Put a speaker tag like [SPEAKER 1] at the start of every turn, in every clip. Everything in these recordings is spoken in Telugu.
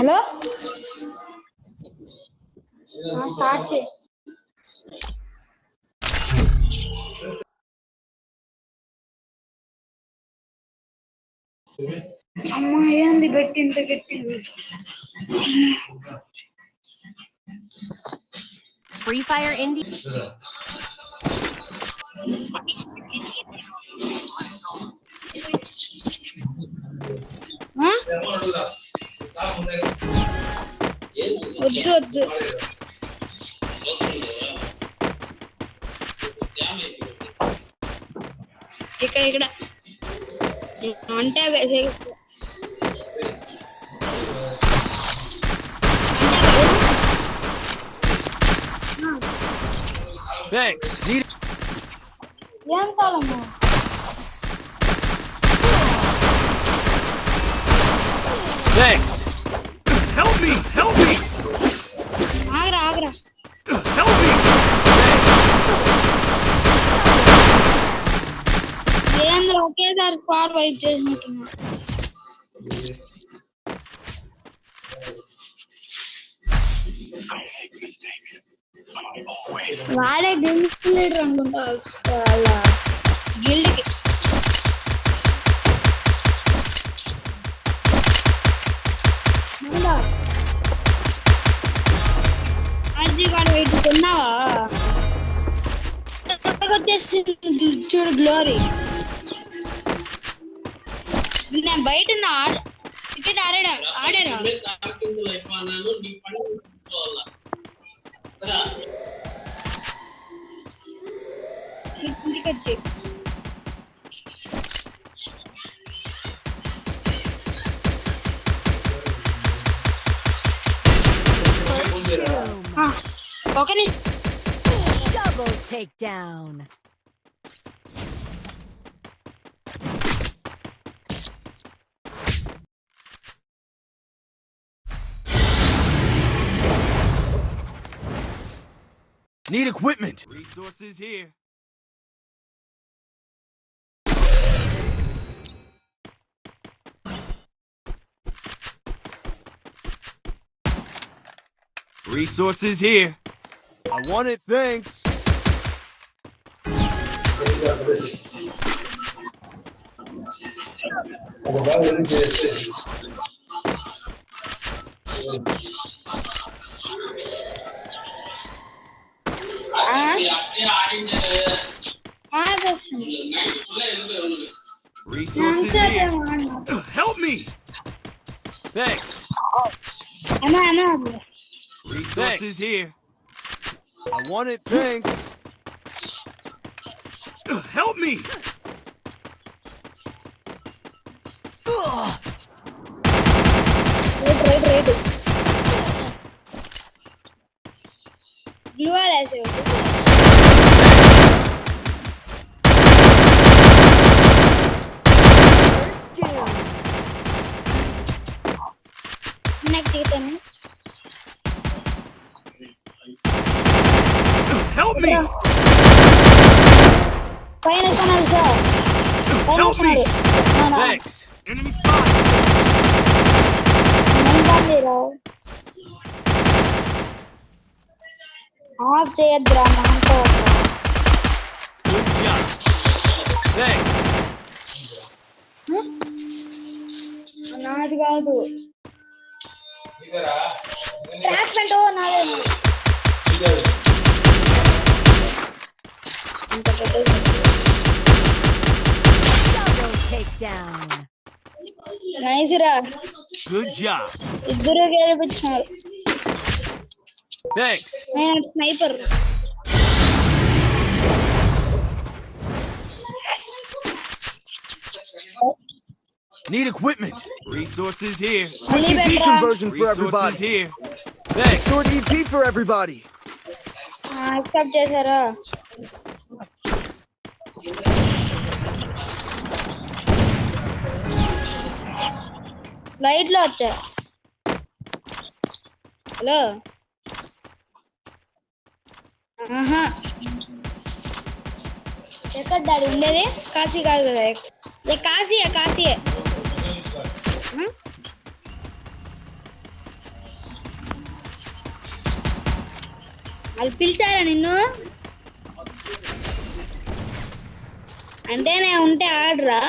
[SPEAKER 1] హలో స్టార్ట్ చేయి. అమ్మా ఏంది గట్టి ఇంత గట్టింది.
[SPEAKER 2] Free Fire India.
[SPEAKER 1] వద్దు వద్దు ఇక్కడ అంటే ఏం కావాలమ్మా?
[SPEAKER 3] Thanks. Help me! Help me!
[SPEAKER 1] ఆగరా
[SPEAKER 3] Help me!
[SPEAKER 1] ఏంద్ర ఒకేసారి స్క్వాడ్ వైప్ చేసినట్టున్నా. వాడే గిల్డ్ లీడర్ అనుకుంటా వాళ్ళ గిల్డ్కి. ఆర్జీ వాడు వైపు కొన్నావా? వచ్చేసి చూడు గ్లోరీ. నేను బయట క్రికెట్ ఆడారా? ఇంటికి okay.
[SPEAKER 2] Double takedown.
[SPEAKER 3] Need equipment. Resources here. Resources here. I want it, thanks. Resources here. Help me. Thanks. Resources here. I want it, thanks. Help me.
[SPEAKER 1] Right. Blue ऐसे
[SPEAKER 3] Help me. Help me. Thanks. Enemy spotted.
[SPEAKER 1] Off చేయద్దురా మనతో.
[SPEAKER 3] Good job. Thanks.
[SPEAKER 1] నాది కాదు. ట్రాక్ పెంటో నాదేమో.
[SPEAKER 2] Double takedown.
[SPEAKER 1] నైస్ రా.
[SPEAKER 3] Good job.
[SPEAKER 1] ఇద్దరు గెలిపించారు.
[SPEAKER 3] Thanks.
[SPEAKER 1] నేను sniper.
[SPEAKER 3] Need equipment. Resources here.
[SPEAKER 4] EP conversion for
[SPEAKER 3] Resources
[SPEAKER 4] everybody.
[SPEAKER 3] here. Thanks.
[SPEAKER 4] Stored EP for everybody.
[SPEAKER 1] Accept చేశారా? లైట్ లో వచ్చా. హలో ఎక్కడ డాడీ ఉండేది? కాశీ కాదు కదా? కాశీయే. వాళ్ళు పిలిచారా నిన్ను? అంటే నేను ఉంటే ఆడరా?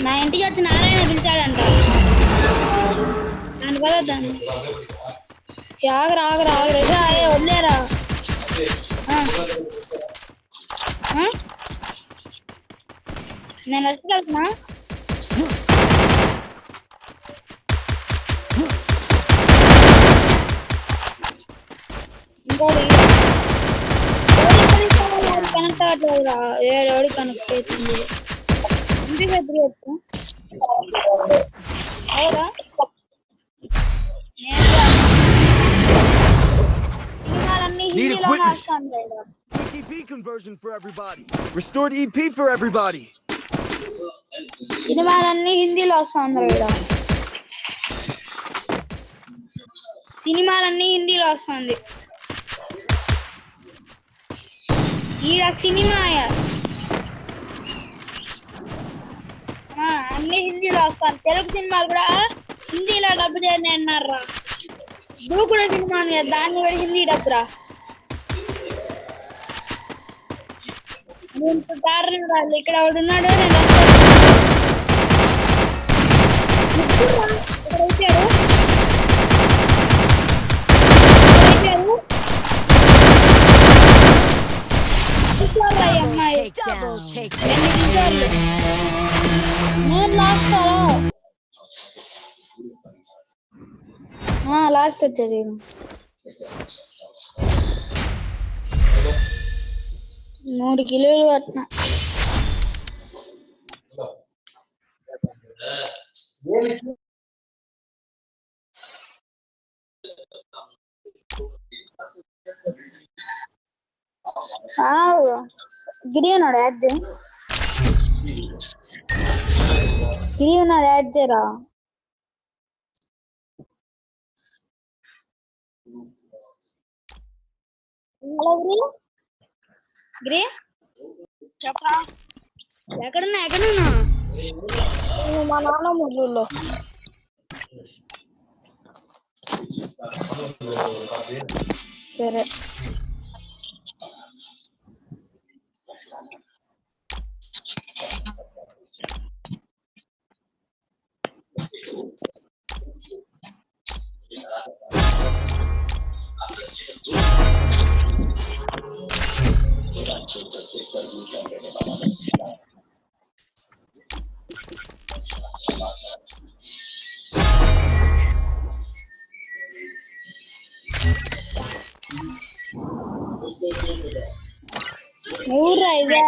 [SPEAKER 1] నా ఇంటికి వచ్చి నారాయణ పిలిచాడంట. దాని వల్ల దాన్ని ఆగరా ఆగరా ఆగరా వదిలేరా. నేను వచ్చగలుగుతున్నా. ఇంకోటి కనెక్ట్ అవ్వట్లేదురా. ఏడు కనెక్ట్ అవుతుంది. ఇంటికి ఎదురు అవురా. సినిమాలన్నీ హిందీలో వస్తాను.
[SPEAKER 4] EP conversion for everybody. Restored EP for everybody.
[SPEAKER 1] సినిమాలన్నీ హిందీలో వస్తాను. సినిమాలన్నీ హిందీలో వస్తుంది. ఈడ సినిమా అన్ని హిందీలో వస్తాను. తెలుగు సినిమాలు కూడా హిందీలో డబ్బు చేయండి అన్నారా. దూకుడు సినిమా దాన్ని కూడా హిందీ డబ్బురా. కారణం ఇక్కడ ఒకడు ఉన్నాడు. లాస్ట్ వచ్చేది 3 కిలోలు పట్టిన. గిరి ఉన్నాడు యాడ్ చేయి. గిరి ఉన్నాడు యాడ్ చేయరా. గిరి చెప్పరా. ఎక్కడున్నా మా నాన్న ముగ్గురులో. సరే ఊర్రా ఇదే.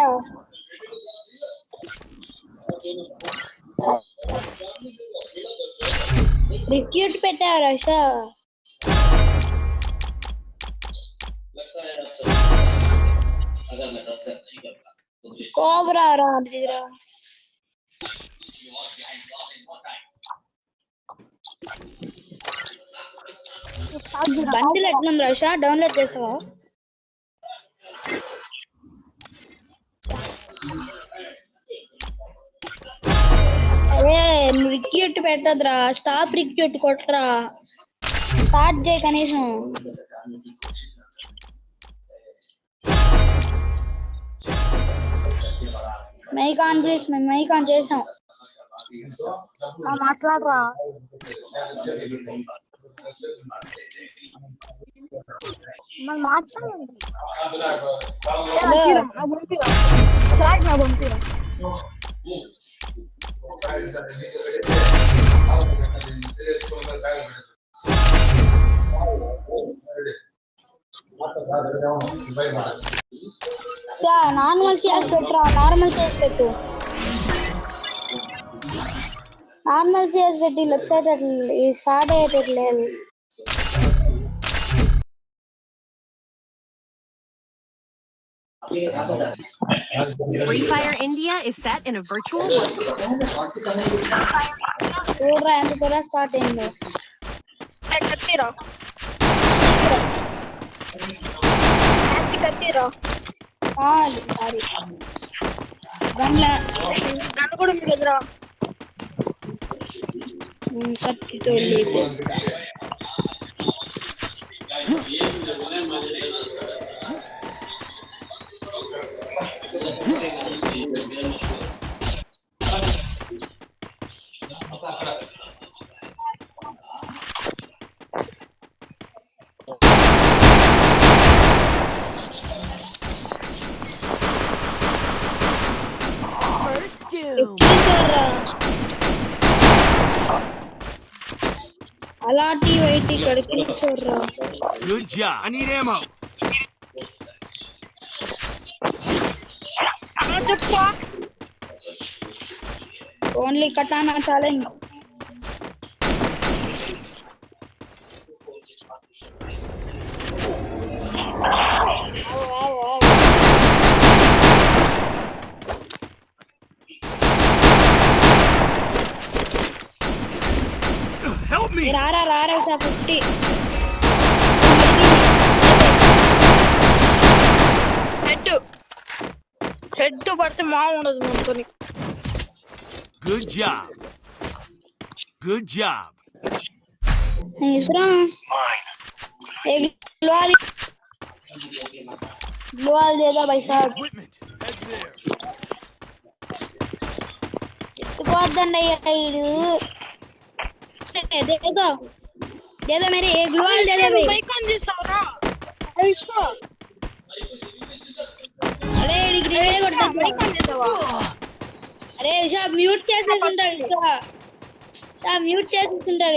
[SPEAKER 1] రిక్యూట్ పెట్టారా షా. కోబ్రా రా దగ్గర. బండిలు ఎట్లుంది రాషా? డౌన్లోడ్ చేసావా? రిక్యూట్ పెట్టదురా. స్టాప్ రిక్యూట్ కొట్టరా. స్టార్ట్ చేయి కనీసం. Mic on please. మేము మైక్ ఆన్ చేసాం. మాట్లాడరా. మాట్లాడండి. నార్మల్ చేసి పెట్టురా. నార్మల్ చేసి పెట్టు. నార్మల్ చేసి పెట్టి వచ్చేటట్లు స్టార్ట్ అయ్యేటట్లు లేదు.
[SPEAKER 2] Free Fire India is set in a virtual world.
[SPEAKER 1] చూడరా ఎంత త్వరగా స్టార్ట్ అయిందో. సారీ గన్ను కూడా మీ దగ్గర కత్తితో
[SPEAKER 2] First doom.
[SPEAKER 1] అలాంటి వైట్ ఇక్కడికి చూడరా.
[SPEAKER 3] Good job. I need ammo.
[SPEAKER 1] Only కటానా challenge.
[SPEAKER 3] Help me.
[SPEAKER 1] రారా పుట్టి హెడ్ పడితే మా ఉండదు మనతోని.
[SPEAKER 3] Good job. Good job.
[SPEAKER 1] ग्लोवाल दे दो भाई साहब.
[SPEAKER 3] Equipment. Head there.
[SPEAKER 1] दे दो मेरे एक ग्लोवाल दे दो भाई. अरे डिग्री अरे साहब म्यूट कैसे सुंदर साहब म्यूट कैसे सुंदर.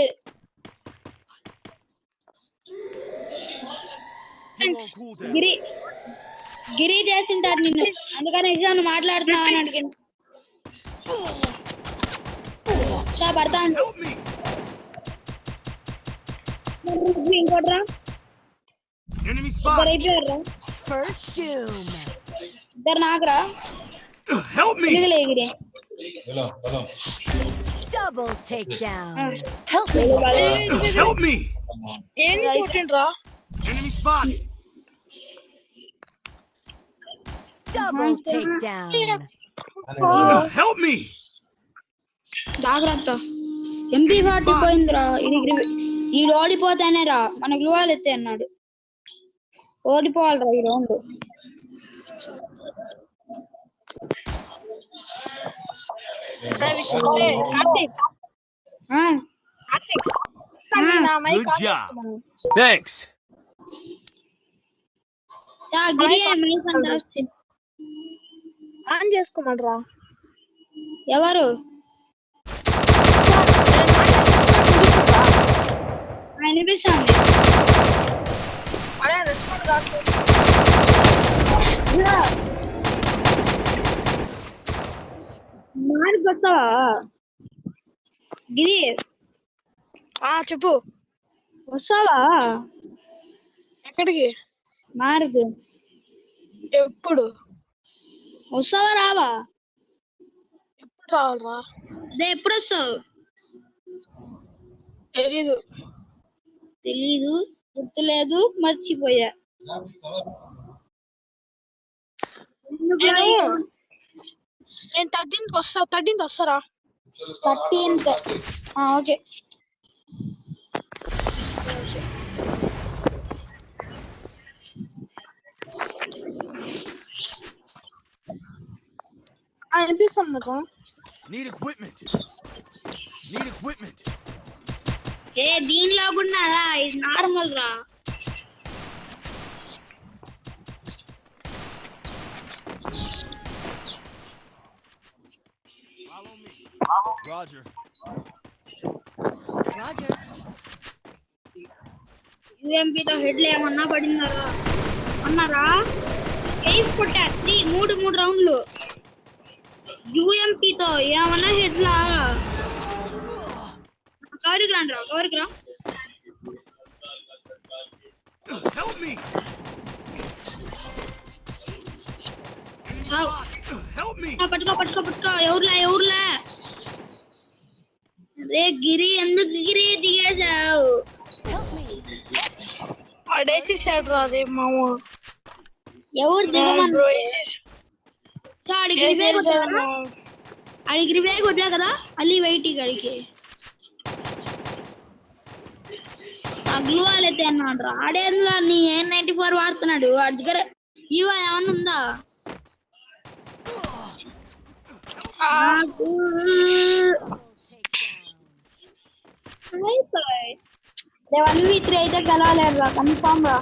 [SPEAKER 1] గిరి చేస్తుంటారు నిన్ను, అందుకని ఎగ్జామ్ మాట్లాడుతున్నావు అని అడిగాను. పడతాను ఇంకోట్రా ఇద్దరు అయిపోయారా. ఇద్దరు నాకురా ఎగిరి.
[SPEAKER 2] Double takedown.
[SPEAKER 3] Help me.
[SPEAKER 1] ఏంటి కొట్టిండ్రా.
[SPEAKER 3] Enemy spotted.
[SPEAKER 2] Double takedown.
[SPEAKER 3] Help me.
[SPEAKER 1] జాగ్రత్త. MP40 పోయిందిరా. ఈ ఓడిపోతానే రా మన గ్లూవాల్ ఎత్తే అన్నాడు. ఓడిపోవాలిరా ఈ round.
[SPEAKER 3] Good job. Thanks.
[SPEAKER 1] On చేసుకోమంటారా ఎవరు అనిపిస్తుంది. మారిపోతావా గిరి? చెప్పు. వస్తావా? ఎక్కడికి? మార్గ్. ఎప్పుడు వస్తావా? రావా? ఎప్పుడు రావాలరా? అదే ఎప్పుడు వస్తావు? తెలీదు గుర్తులేదు మర్చిపోయా. నేను 13th వస్తా. 13th వస్తారా? 13th okay. అనిపిస్తుంది.
[SPEAKER 3] Need equipment.
[SPEAKER 1] ఏ దీనిలో కూడా రా, ఇది నార్మల్ రా.
[SPEAKER 3] Follow me. Roger.
[SPEAKER 1] UMP తో హెడ్లు ఏమన్నా పడిందరా అన్నారా? కేస్ కొట్టా 3 రౌండ్లు. UMP తో ఏమన్నా హెడ్లా? కవరికి రా.
[SPEAKER 3] Help me.
[SPEAKER 1] పట్టుకో. ఎవరులే అదే గిరి ఎందుకు గిరి దిగేసావు? అడేసేసాడు అదే మామ. ఎవరు దిగమన్నా? అడిగిరి వేగ కొట్టా కదా అల్లి వెయిట్ గడికి. గ్లూ వాల్ అయితే అన్నాడు రా ఆడేందులో నీ N94 వాడుతున్నాడు వాడి దగ్గర ఇవో ఏమన్నా ఉందా నాకు అయిపోయి 1v3 అయితే గెలవలేరు రా కన్ఫర్మ్ రా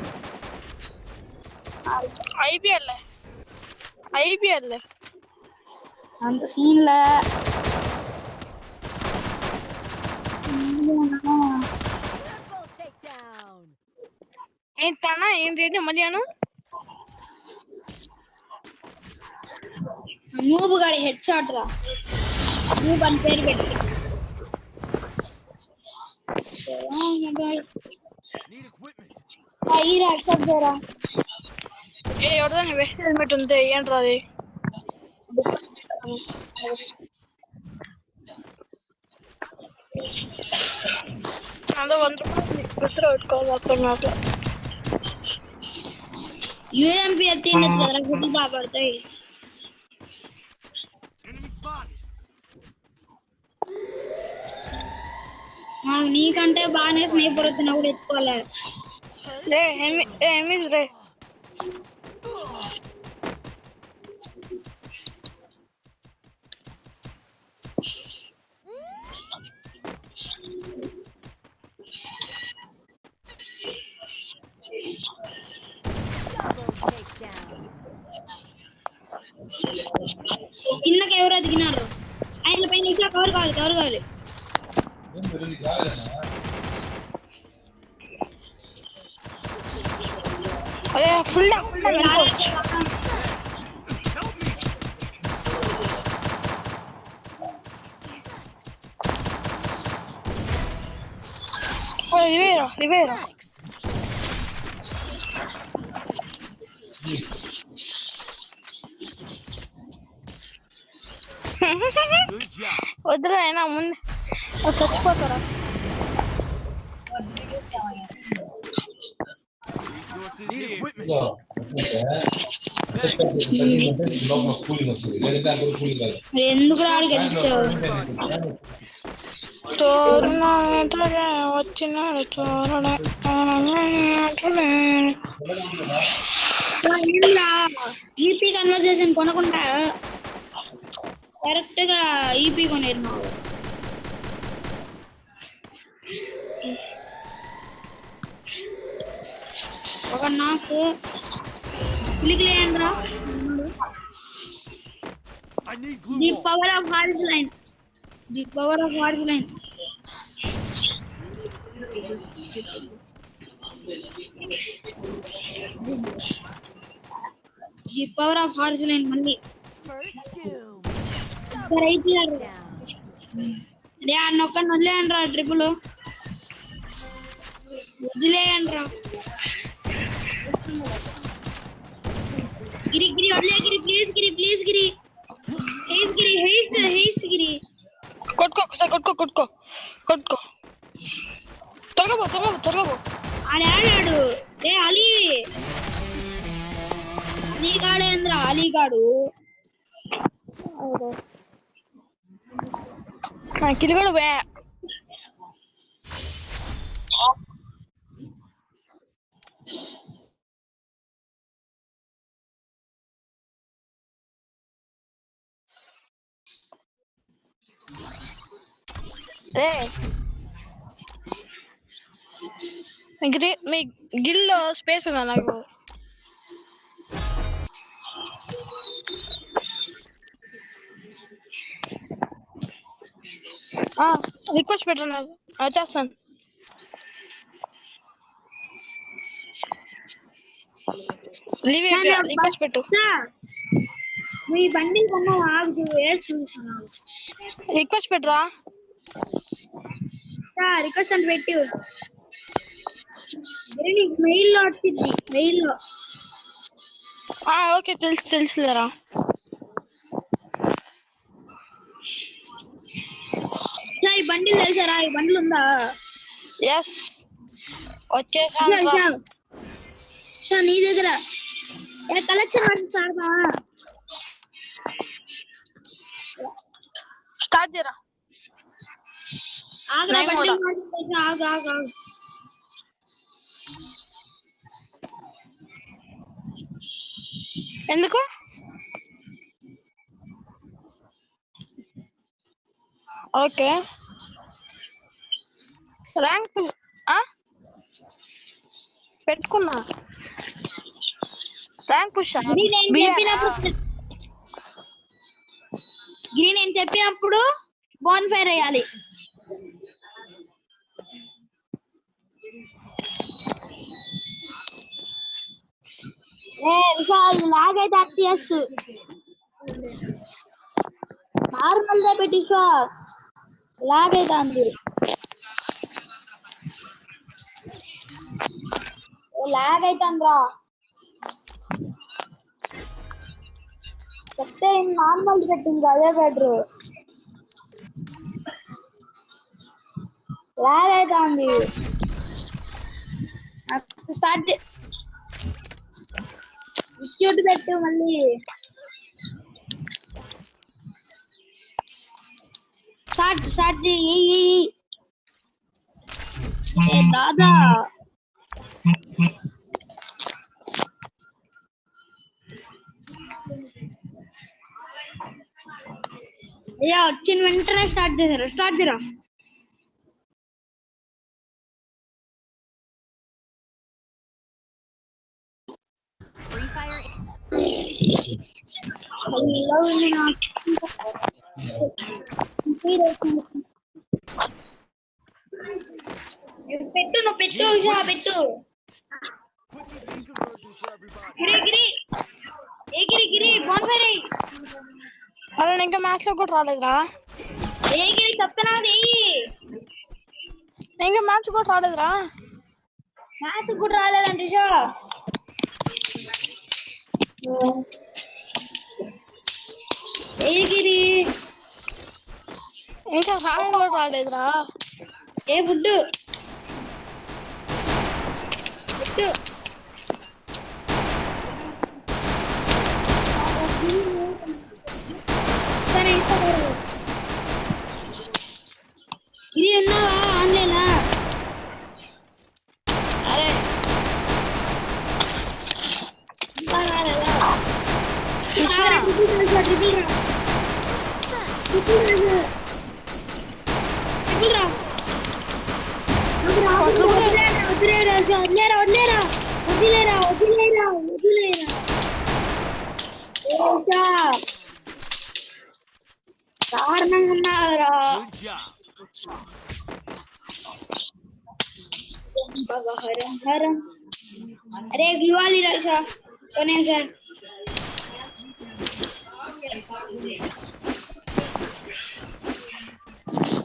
[SPEAKER 5] ఐపీఎల్
[SPEAKER 1] అంత సీన్ లే
[SPEAKER 5] ఏంటన్నా ఏంటి మధ్యాహ్నం
[SPEAKER 1] నూబు గాడి హెడ్ షాట్ రా నూబు అని పేరు పెట్టి
[SPEAKER 3] Need equipment.
[SPEAKER 1] ఈరా యాక్సెప్ట్ చేయరా
[SPEAKER 5] ఎవరిదాన్ని వెస్ట్ హెల్మెట్ ఉంది ఏంట్రా అది అదో 100 రూపాయలు గుర్తు పెట్టుకోవాలి అర్థం కాక
[SPEAKER 1] యూఎంపీ ఎత్తిండి కదా గుడ్లు బాగా పడతాయి
[SPEAKER 3] Enemy spotted.
[SPEAKER 1] నాకు నీకంటే బాగానే స్నేహితులు వచ్చినా కూడా ఎత్తుకోలే
[SPEAKER 5] రే ఎమిస్ రే
[SPEAKER 1] కిందకి ఎవరో దిగినారు ఆయన పైన ఇట్లా కవర్ కావాలి
[SPEAKER 5] అదే ఫుల్ ఇవేరా
[SPEAKER 3] Good job.
[SPEAKER 5] వద్దురా అయినా ముందు చచ్చిపోతారా
[SPEAKER 3] Resources
[SPEAKER 4] Need
[SPEAKER 3] here.
[SPEAKER 4] equipment.
[SPEAKER 1] ఎందుకు రాడు గెలిచావు
[SPEAKER 5] తోరణే వచ్చినాడు తోరణే
[SPEAKER 1] ఈపీ కన్వర్జేషన్ కొనకుండా కరెక్ట్ గా ఈపీ కొనేరు ఒక నాకు క్లిక్ రా
[SPEAKER 3] I need glue
[SPEAKER 1] the
[SPEAKER 3] wall.
[SPEAKER 1] Power of hard line the power of hard line the power of hard line మళ్ళీ
[SPEAKER 2] First doom.
[SPEAKER 1] Right year
[SPEAKER 2] Down.
[SPEAKER 1] రే అన్నొక్క వదిలేయండి రా ట్రిపుల్ వదిలేయండి రా గిరి వదిలే గిరి ప్లీజ్ గిరి హేస్ గిరి
[SPEAKER 5] కొట్టుకో తొరగబో
[SPEAKER 1] ఆడాడు రే అలీ గాడేంద్ర అలీగాడు
[SPEAKER 5] కిలిగడు వే మీ గిల్లో స్పేస్ ఉందా నాకు రిక్వెస్ట్ పెట్టండి చేస్తాను రిక్వెస్ట్ పెట్టు
[SPEAKER 1] మీ బండి కొన్నా ఆగు చూసాను
[SPEAKER 5] రిక్వెస్ట్ పెట్టరా
[SPEAKER 1] రిక్వెస్ట్ అని పెట్టు మెయిల్ లో వచ్చింది మెయిల్ లో
[SPEAKER 5] ఓకే తెలుసులేరా
[SPEAKER 1] ఈ బండిలు తెలుసారా ఈ బండ్లు ఉందా
[SPEAKER 5] ఎస్ వచ్చేసాను
[SPEAKER 1] నీ దగ్గర కలెక్షన్ సార్దా
[SPEAKER 5] స్టార్ట్ చేయరా
[SPEAKER 1] ఆగు
[SPEAKER 5] ఎందుకు ఓకే ర్యాంక్ పెట్టుకున్నా ర్యాంక్ పుష్
[SPEAKER 1] గ్రీన్ నేను చెప్పినప్పుడు బోన్ ఫైర్ వేయాలి. లాగ్ అయితే అక్సియస్ నార్మల్ గా పెట్టించో లాగ్ అవుతుంది. లాగ్ అవుతుందిరా చెప్తే నార్మల్ పెట్టింది అదే బెటర్. లాగ్ అవుతుంది. స్టార్ట్ ఇచ్యూట్ పెట్టు మళ్ళీ స్టార్ట్ చెయ్యి. దాదా అయ్యా వచ్చిన వెంటనే స్టార్ట్ చేశారు. స్టార్ట్ చేయరా
[SPEAKER 2] Free Fire.
[SPEAKER 1] పెట్టు నువ్వు పెట్టు పెట్టు గిరి బోన్ఫైర్
[SPEAKER 5] అలా ఇంకా మ్యాచ్ లో కూడా రాలేదురా.
[SPEAKER 1] గిరి చెప్తున్నా
[SPEAKER 5] ఇంకా మ్యాచ్ కూడా రాలేదురా.
[SPEAKER 1] మ్యాచ్ కూడా రాలేదండి షో. గిరి
[SPEAKER 5] ఇంకా ర్యాంక్ కూడా రాలేదురా.
[SPEAKER 1] ఏ ఫుడ్డు పెట్టు ఇది ఉన్నావా ఆన్లైనా?
[SPEAKER 5] అరే
[SPEAKER 1] దారుణంగా ఉన్నారా?
[SPEAKER 3] Good job.
[SPEAKER 1] अरे ग्लूवाली रहा कोने सर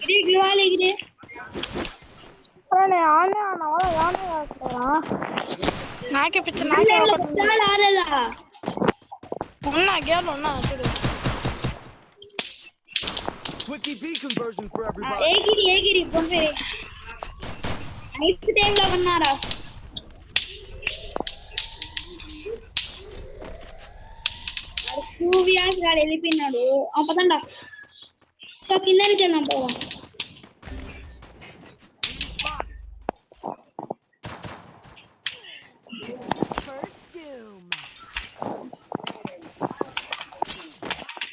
[SPEAKER 1] गिरी ग्लूवाली गिरी
[SPEAKER 5] అరే ఆనే అన్నావా ఆనే కాదురా. నాకే పిచ్చి నాకే
[SPEAKER 1] చాలా ఆరేలా
[SPEAKER 5] ఉన్నా గేమ్ ఉన్నా చూడు.
[SPEAKER 4] Quick EP conversion for everybody.
[SPEAKER 1] ఏ గిరి పంపే నైట్ టైం లో ఉన్నారా? వియాస్ గాడు వెళ్ళిపోయినాడు. పదండా సో కింద నుంచి వెళ్దాం పోదాం.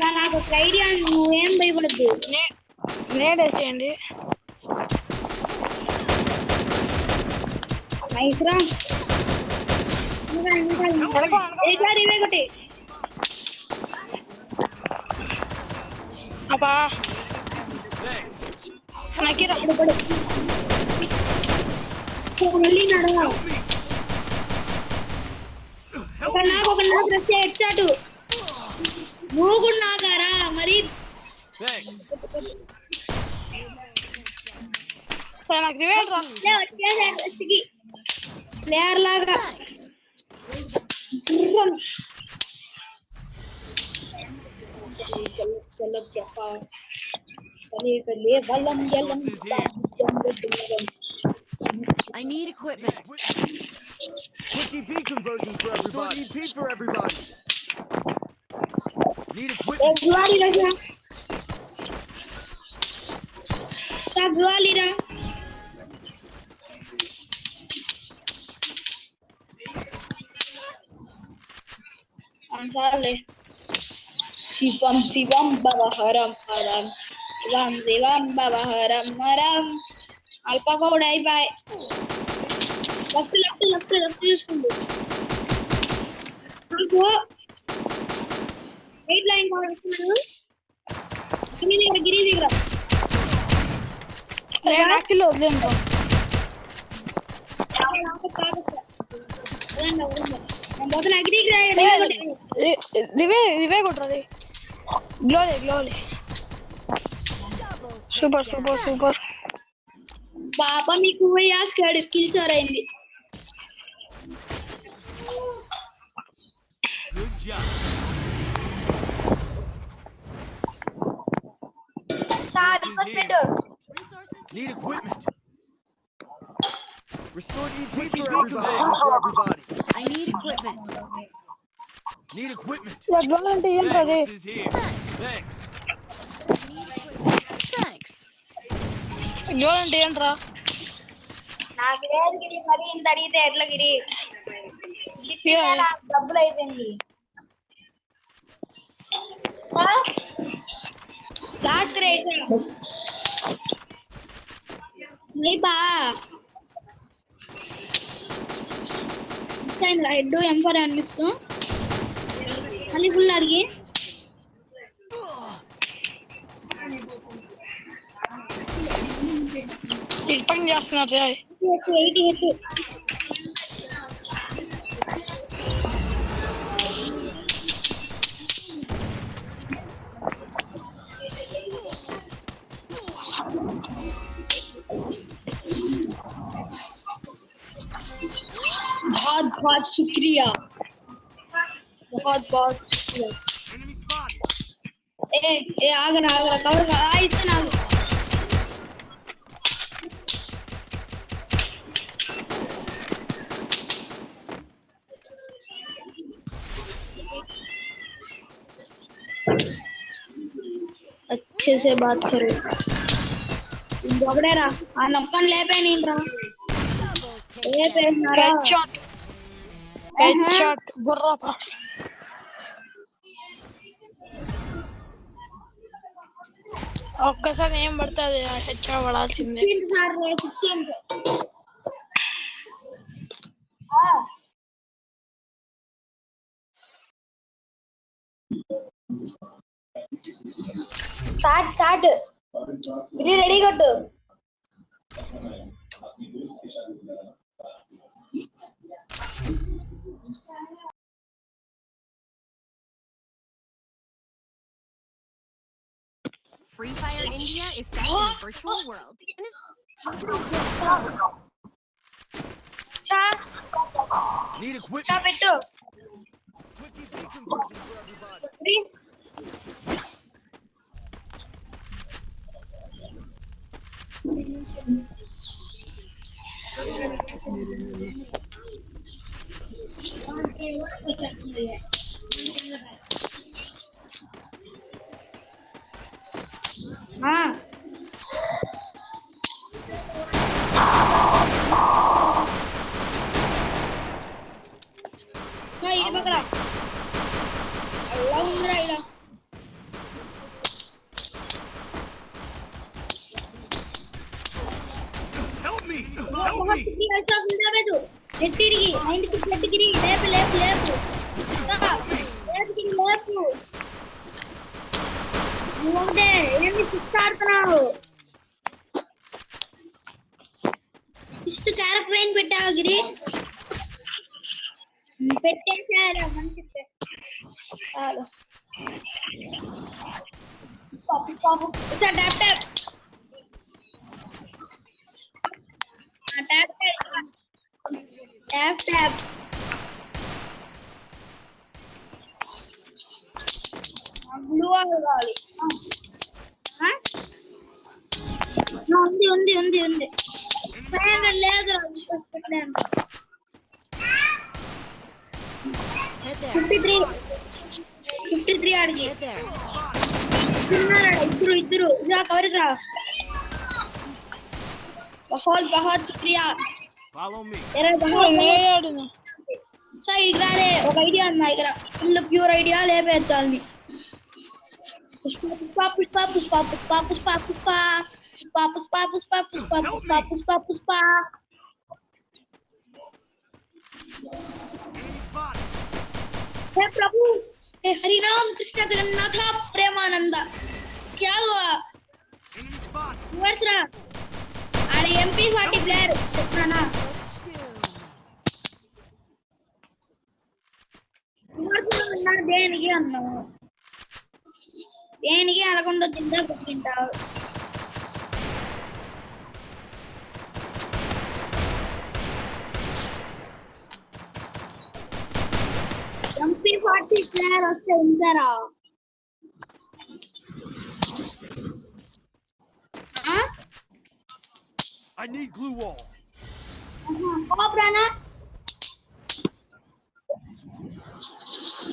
[SPEAKER 1] నాకు ఒక ఐడియా, నువ్వేం భయపడద్దు.
[SPEAKER 5] నేడేసేయండి.
[SPEAKER 1] నైస్ రా ఇవే ఒకటి
[SPEAKER 5] అబ్బా నాకు
[SPEAKER 1] మళ్ళీ నడవ నాకు డ్రెస్ ఎట్టాటు నువ్వు కూడా నాగారా మరి.
[SPEAKER 5] నాకు రివేల్ రా
[SPEAKER 1] వచ్చేసి ప్లేయర్ లాగా
[SPEAKER 2] I need equipment.
[SPEAKER 4] Quick EP conversion for everybody. EP for everybody.
[SPEAKER 3] Need equipment.
[SPEAKER 1] చాలే శివం శివం భవ హరం హరం శివం శివం భవ హరం హరం అల్పగా కూడా అయిపోయి లెఫ్ట్ లెఫ్ట్ లెఫ్ట్ లెఫ్ట్ చూసుకోండి నాకు ఎయిట్ లైన్ కావాలనుకున్నాను గిరి దగ్గర
[SPEAKER 5] నాకిలో వదిలేంటో రివే కొట్టది గ్లోలే సూపర్ సూపర్ సూపర్
[SPEAKER 1] పాప మీకు స్కిల్ చోర్ అయింది
[SPEAKER 3] Good job. Resources here. Need equipment.
[SPEAKER 4] Restored EP for everybody.
[SPEAKER 2] I need equipment.
[SPEAKER 3] Need equipment.
[SPEAKER 5] గ్లోల్ అంటే ఏంట్రా అది
[SPEAKER 3] Resources here. Thanks.
[SPEAKER 2] Thanks.
[SPEAKER 5] గ్లోల్ అంటే ఏంట్రా
[SPEAKER 1] నాకు లేదు గిరి మరి ఇంత అడిగితే ఎట్లా గిరి డబ్బులు అయిపోయింది లాస్ట్ రేట్ బా హెడ్ M4 అనిపిస్తూ మళ్ళీ ఫుల్ అడిగి
[SPEAKER 5] పని చేస్తున్నారు
[SPEAKER 1] 80 హెడ్ बहुत बहुत शुक्रिया बहुत बहुत शुक्रिया
[SPEAKER 3] Enemy spotted.
[SPEAKER 1] ए आगरा कवर इतना अच्छे से बात करो बगड़ेरा आ नक्कन लेपे नहीं रा
[SPEAKER 5] హెడ్షాట్ గుర్రపా ఒక్కసారి ఏం పడుతుంది హెడ్షాట్ పడాల్సిందే
[SPEAKER 1] స్టార్ట్ రెడీ కొట్టు
[SPEAKER 2] Free Fire India is set in a virtual world and is
[SPEAKER 3] Need equipment.
[SPEAKER 1] పెట్టు
[SPEAKER 4] Quick EP conversion for everybody.
[SPEAKER 1] ఇది బకరా అల్లా ఉందిరా ఇలా
[SPEAKER 3] Help me. Help me.
[SPEAKER 1] నెట్టిరిగి 96 నెట్టిరిగి లేపు లేపు లేపు లేపు నువ్వుంటే ఏంది సిక్స్ ఆడుతున్నావు ఇష్ట క్యారెక్టర్ ఏం పెట్టావు గిరి పెట్టేసారా మంచి చాలు పాపు పాపు సార్ డాప్ డాప్ డాప్ డాప్ డాప్ బ్లూ కావాలి ఉంది ఫ్యాన్ లేదు
[SPEAKER 2] head there.
[SPEAKER 1] 53 అడిగి
[SPEAKER 2] Head there.
[SPEAKER 1] ఇద్దరు ఇలా కవర్ రా बहुत बहुत शुक्रिया
[SPEAKER 3] Follow me.
[SPEAKER 1] तेरा बहुत సైడ్ రాలే ఒక ఐడియా ఉంది నా దగ్గర ఫుల్ ప్యూర్ ఐడియా లేపేద్దాన్ని పుష్ప పుష్ప పుష్ప పుష్ప పుష్ప పుష్ప పుష్ప పుష్ప పుష్ప పుష్ప పుష్ప పుష్ప పుష్ప हे प्रभु हे हरि राम कृष्ण जगन्नाथ प्रेमानंद क्या हुआ वर्षरा आड़े MP40 प्लेयर చెప్పనా वर्षरा దేనికి అన్నావు దేనికి అనకుండా తింటా కొట్టింటావు MP40 player వస్తే ఉందరా
[SPEAKER 3] I need glue wall.
[SPEAKER 1] కోబ్రానా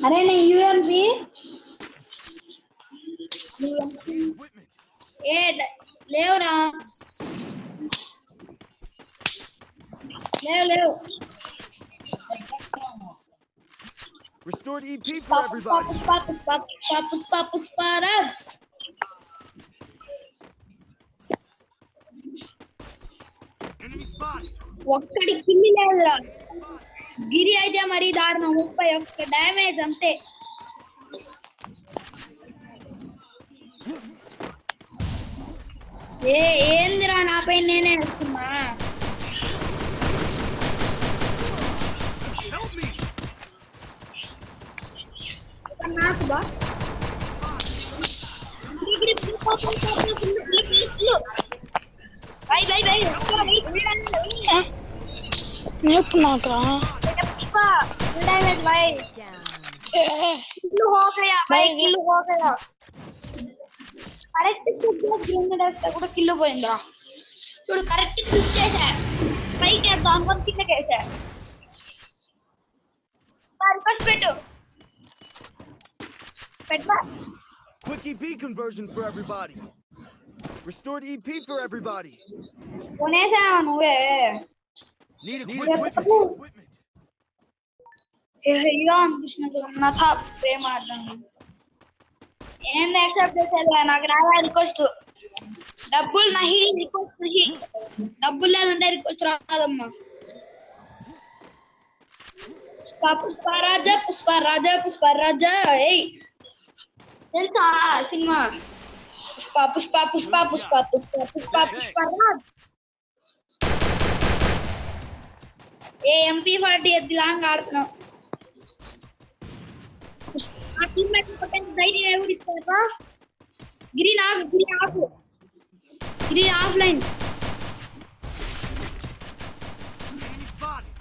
[SPEAKER 1] అరే నేను UMP
[SPEAKER 3] Equipment.
[SPEAKER 1] ఏ లేవురా లేవు
[SPEAKER 4] Restored EP for everybody.
[SPEAKER 3] Enemy spotted.
[SPEAKER 1] ఒక్కడి కిల్లి లేదురా గిరి అయితే మరి దారుణం 31 డ్యామేజ్ అంతే ఏందిరా నాపై నేనే వస్తున్నా
[SPEAKER 3] Help me.
[SPEAKER 1] నాకు బా
[SPEAKER 5] నేర్పున్నాక
[SPEAKER 1] కరెక్ట్ కూడా కిల్లు పోయిందిరా చూడు కరెక్ట్ క్లిక్ చేసా పైకి వేద్దాం అనుకోని కిందకి వేసా రిక్వెస్ట్ పెట్టు పెట్టా
[SPEAKER 4] Quick EP conversion for everybody. Restored EP for everybody.
[SPEAKER 1] కొనేసావా నువ్వే
[SPEAKER 3] Need
[SPEAKER 1] equipment.
[SPEAKER 3] equipment.
[SPEAKER 1] Krishna Jagannath ప్రేమార్థం ఏంది యాక్సెప్ట్ చేసేది నాకు రాదా రిక్వెస్ట్ డబ్బులు నహి రిక్వెస్ట్ నహి డబ్బులు లేదంటే రిక్వెస్ట్ రాదమ్మా పుష్పరాజ ఏయ్ తెలుసా సినిమా పుష్పరాజ్ ఏ MP40 ఎద్దిలాగా ఆడుతున్నావు ఆ టీమ్మేట్ కొట్టండి ధైర్యం ఎవరు ఇస్తారా గిరి ఆఫ్లైన్
[SPEAKER 3] Enemy spotted.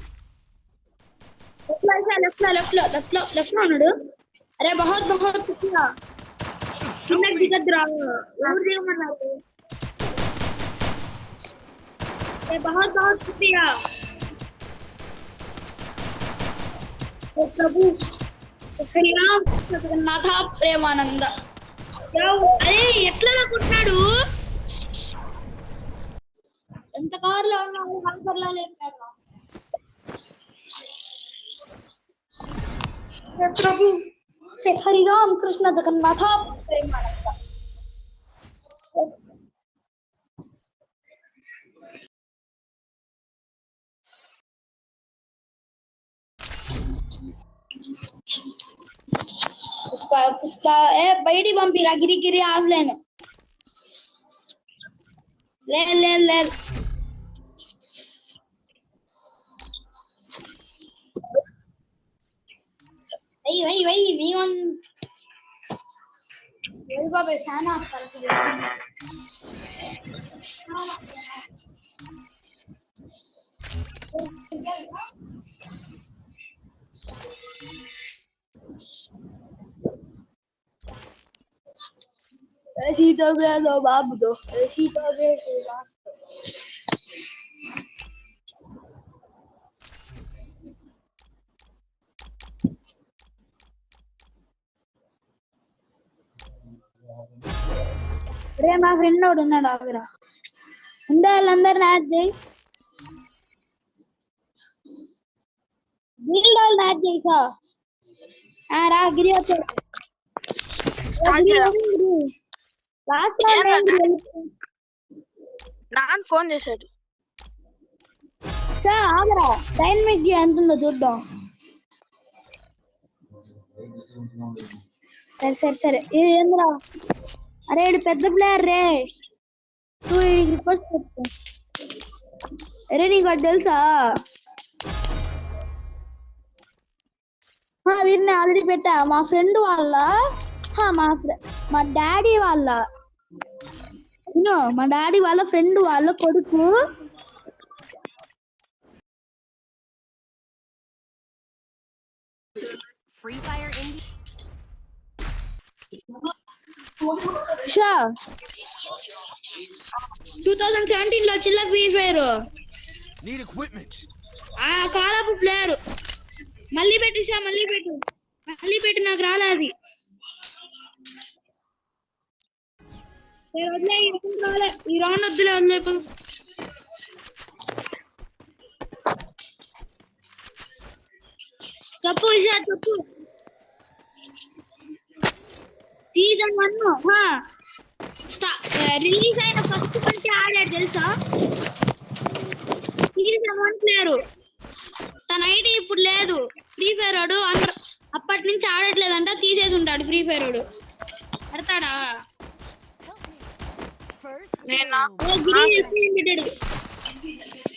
[SPEAKER 1] లెఫ్ట్ లో ఉన్నాడు అరే బహుత్ శుక్రియా కిందకి దిగద్దురా ఎవరు దిగమన్నారు బహుత్ శుక్రియా प्रभु हरि राम जगन्नाथ प्रेमानंद अरे ఎట్లా కొట్టాడు ఎంత కార్లో ఉన్నావు హంకర్లా లేపాడు प्रभु हरि राम कृष्ण जगन्नाथ प्रेमानंद పుష్ప బయటికి పంపిరా గిరి ఆఫ్లైన్ లేదు వై మీ బాబాయ్ ఫ్యాన్ ఆపుతారు Recito bello babdo, recito bello basto. రే మా ఫ్రెండ్ ఒకడు ఉన్నాడు ఆవిరా ఉండే వాళ్ళందరిని యాడ్ చేయి గిల్డాల్ యాడ్ చేసా రా గిరి వచ్చాడు
[SPEAKER 5] స్టార్ట్ చేయరా
[SPEAKER 1] లాస్ట్ రౌండ్
[SPEAKER 5] నాన్న ఫోన్ చేశాడు
[SPEAKER 1] చా ఆగరా డైనమిక్ ఎంత ఉందో చూద్దాం సరే ఇది ఏంద్రా అరే ఇది పెద్ద ప్లేయర్ రే రిక్వెస్ట్ పెట్టు అరే నీకు అది తెలుసా వీరిని ఆల్రెడీ పెట్టా మా ఫ్రెండ్ వాళ్ళ మా డాడీ వాళ్ళ మా డాడీ వాళ్ళ ఫ్రెండ్ వాళ్ళ కొడుకు
[SPEAKER 2] Free Fire India.
[SPEAKER 1] 2017 లో చిల్ల ఫ్రీ ఫైర్
[SPEAKER 3] Need equipment.
[SPEAKER 1] కాలపు ప్లేయర్ మళ్ళీ పెట్టు నాకు రాలేదు ఈ రౌండ్ వద్దులే వదిలేపు చెప్పు సీజన్ 1 రిలీజ్ అయిన ఫస్ట్ నుంచి ఆడాడు తెలుసా సీజన్ 1 ప్లేయరు తన ఐడి ఇప్పుడు లేదు ఫ్రీ ఫైర్ వాడు అప్పటి నుంచి ఆడట్లేదంట తీసేసి ఉంటాడు ఫ్రీ ఫైర్ వాడు ఆడతాడా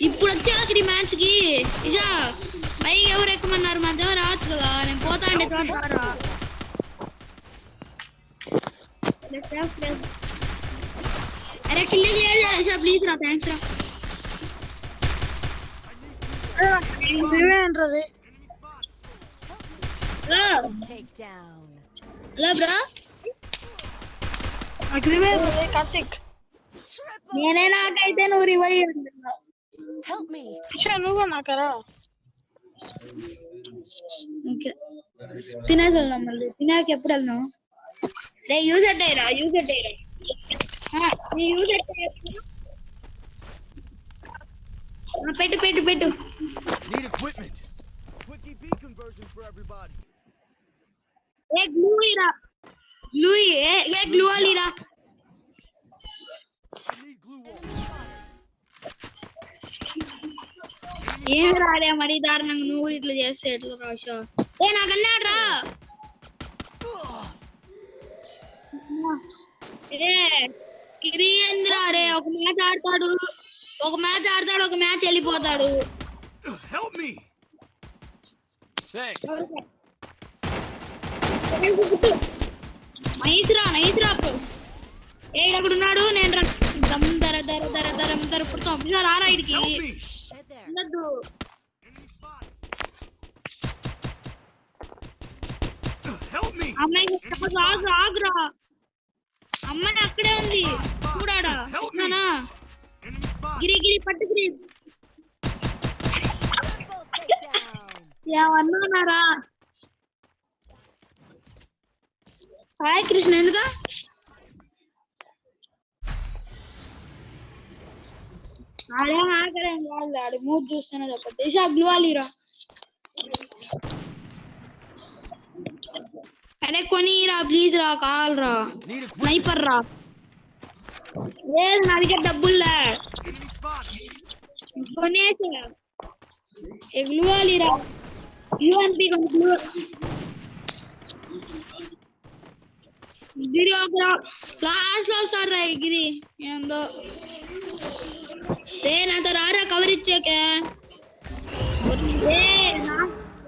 [SPEAKER 1] ఇప్పుడు వచ్చా త్రీ మ్యాచ్ కి ఇజా పైకి ఎవరు ఎక్కుమన్నారు మధ్య రావచ్చు కదా నేను పోతా అంటే చూడరా అరే కిల్లి చేయరా ప్లీజ్ రా థ్యాంక్స్ రా హలో బ్రో
[SPEAKER 5] కార్తిక్
[SPEAKER 1] నేనే నాకైతే నువ్వు రివైవ్
[SPEAKER 2] Help me.
[SPEAKER 5] నువ్వు నాకరా
[SPEAKER 1] ఓకే తినేసి వెళ్దాం మళ్ళీ తినాక ఎప్పుడు వెళ్దాం రే యూజర్ డేరా పెట్టు
[SPEAKER 3] Need equipment.
[SPEAKER 4] Quick EP conversion for everybody.
[SPEAKER 1] ఏ గ్లూ ఇరా గ్లూ అలీరా
[SPEAKER 4] I need glue wall.
[SPEAKER 1] ఏం రాలే మరి దారుణంగా నువ్వు ఇట్లా చేస్తే ఎట్లా రాషా ఏ నాకన్నాడు రా గిరీంద్ర రే ఒక మ్యాచ్ ఆడతాడు ఒక మ్యాచ్ వెళ్ళిపోతాడు
[SPEAKER 3] Help me. Thanks.
[SPEAKER 1] నైస్ రా ఏడక్కడున్నాడు నేను దర పుడతాం రారా ఇడికి
[SPEAKER 3] Help me.
[SPEAKER 2] Head there.
[SPEAKER 1] ఉండద్దు
[SPEAKER 3] Enemy spot. Help me.
[SPEAKER 1] అమ్మాయి ఆగురా అమ్మాయి అక్కడే ఉంది చూడాడా చూడనా
[SPEAKER 3] Enemy spot.
[SPEAKER 1] గిరి పట్టు గిరి
[SPEAKER 2] Triple takedown.
[SPEAKER 1] ఏమన్నారా హాయ్ కృష్ణ ఎందుకా ఆడేం కాదు ఆడు మూవ్ చూస్తున్నా తప్ప దేశ గ్లూ అలీరా అరే కొనిరా ప్లీజ్ రా కావాలరా
[SPEAKER 3] Need equipment.
[SPEAKER 1] స్నైపర్ రా లేదు నా దగ్గర డబ్బుల్లా
[SPEAKER 3] Enemy spot.
[SPEAKER 1] కొనేసా గ్లూ అలీరా యూఎన్పి గ్లూ గిరి ఒక లాస్ట్ లో వస్తాడు రా గిరి ఏందో రే నాతో రారా కవర్ ఇచ్చాకే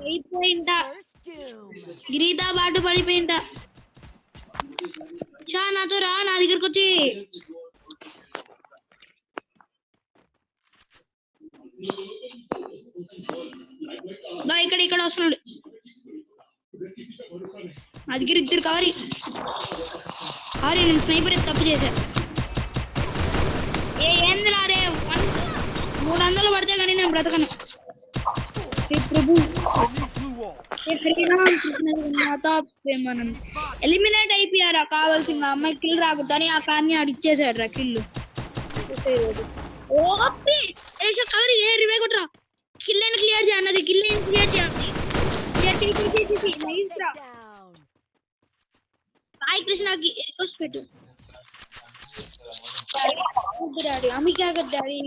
[SPEAKER 1] అయిపోయింట
[SPEAKER 2] First doom.
[SPEAKER 1] గిరితో పాటు పడిపోయింట చా నాతో రా నా దగ్గరకు వచ్చి ఇక్కడ వస్తున్నాడు నా దగ్గర ఇద్దరు కవరి నేను స్నైపర్ తప్పు చేశా ఏంద్రా రే 300 పడితే కానీ నేను బ్రతకను ప్రభు ఎలిమినేట్ అయిపోయారా కావాల్సిన అమ్మాయి కిల్ రాకూడదని ఆ కార్ని ఆడిచ్చేసాడు రా కిల్లు కవర్ ఏ రివే కొట్రా కిల్లని క్లియర్ చేయన్నది కిల్లని క్లియర్ చేయాలి నైస్ రా
[SPEAKER 2] Down.
[SPEAKER 1] సాయి కృష్ణకి రిక్వెస్ట్ పెట్టు డాడీ అమ్మి క్యా కర్ daddy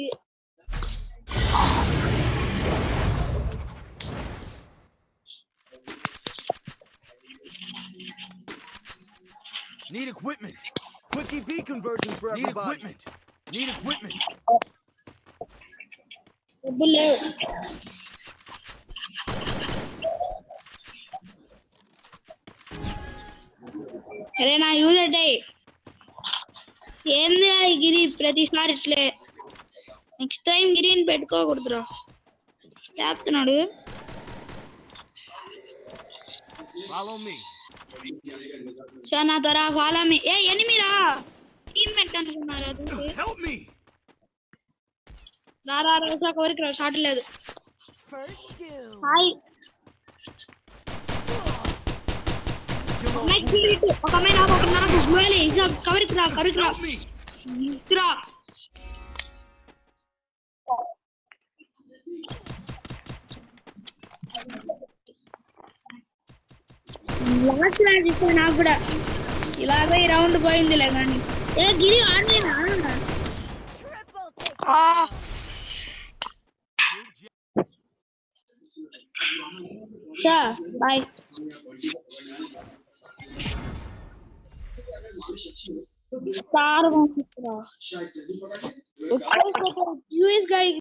[SPEAKER 4] Need equipment. Quick EP conversion for
[SPEAKER 3] Need
[SPEAKER 4] everybody.
[SPEAKER 3] equipment. Need equipment.
[SPEAKER 1] డబ్బులు లేవు అరే నా యూజర్ డే ఏంది ఈ గిరి ప్రతిసారి ఇట్లే నెక్స్ట్ టైం గిరిని పెట్టుకోకూడదురా చేస్తున్నాడు
[SPEAKER 3] Follow me.
[SPEAKER 1] సో నా ద్వారా ఫాలో మీ ఏ ఎనిమిరా టీమ్ మెట్ అనుకున్నారా
[SPEAKER 3] Help me.
[SPEAKER 1] రారా రోజా కోరిక రా షాట్ లేదు
[SPEAKER 2] First doom.
[SPEAKER 1] హాయ్ నెక్స్ట్ గిరిట్ ఒక అమ్మాయి నాకు ఒక నాకు గోలే ఇజా కవరికి రా
[SPEAKER 3] Help me.
[SPEAKER 1] Itra last match ఇస్తే నాకు కూడా ఇలాగే ఈ రౌండ్ పోయిందిలే కానీ ఏ గిరి ఆడలేనా
[SPEAKER 2] Triple takedown.
[SPEAKER 1] చా బాయ్ స్టార్ పంపిస్తురా యూఎస్ గాడికి